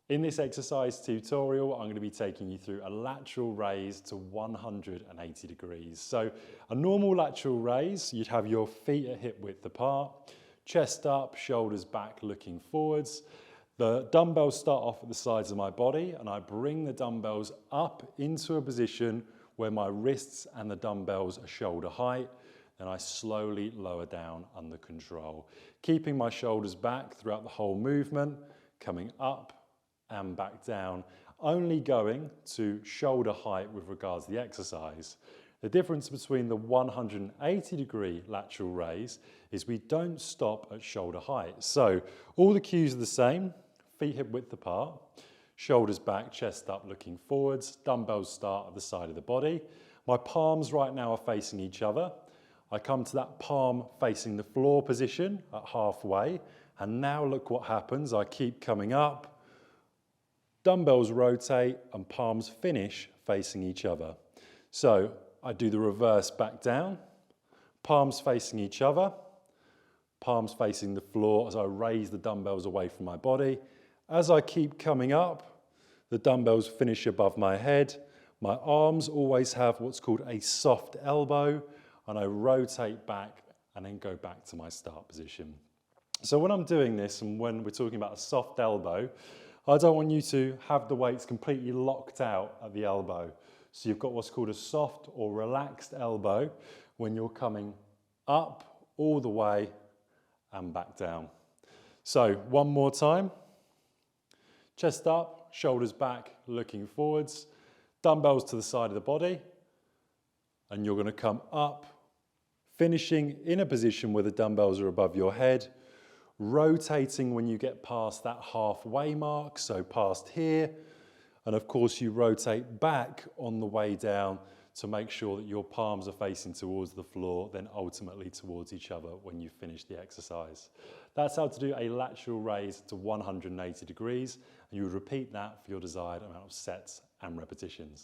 In this exercise tutorial, I'm going to be taking you through a lateral raise to 180 degrees. So a normal lateral raise, you'd have your feet at hip width apart, chest up, shoulders back, looking forwards. The dumbbells start off at the sides of my body and I bring the dumbbells up into a position where my wrists and the dumbbells are shoulder height. Then I slowly lower down under control, keeping my shoulders back throughout the whole movement, coming up and back down, only going to shoulder height with regards to the exercise. The difference between the 180 degree lateral raise is we don't stop at shoulder height. So all the cues are the same, feet hip width apart, shoulders back, chest up, looking forwards, dumbbells start at the side of the body. My palms right now are facing each other. I come to that palm facing the floor position at halfway, and now look what happens. I keep coming up, dumbbells rotate and palms finish facing each other. So I do the reverse back down, palms facing each other, palms facing the floor as I raise the dumbbells away from my body. As I keep coming up, the dumbbells finish above my head. My arms always have what's called a soft elbow, and I rotate back and then go back to my start position. So when I'm doing this and when we're talking about a soft elbow, I don't want you to have the weights completely locked out at the elbow. So you've got what's called a soft or relaxed elbow when you're coming up all the way and back down. So one more time. Chest up, shoulders back, looking forwards. Dumbbells to the side of the body. And you're going to come up, finishing in a position where the dumbbells are above your head. Rotating when you get past that halfway mark, so past here. And of course you rotate back on the way down to make sure that your palms are facing towards the floor, then ultimately towards each other when you finish the exercise. That's how to do a lateral raise to 180 degrees, and you would repeat that for your desired amount of sets and repetitions.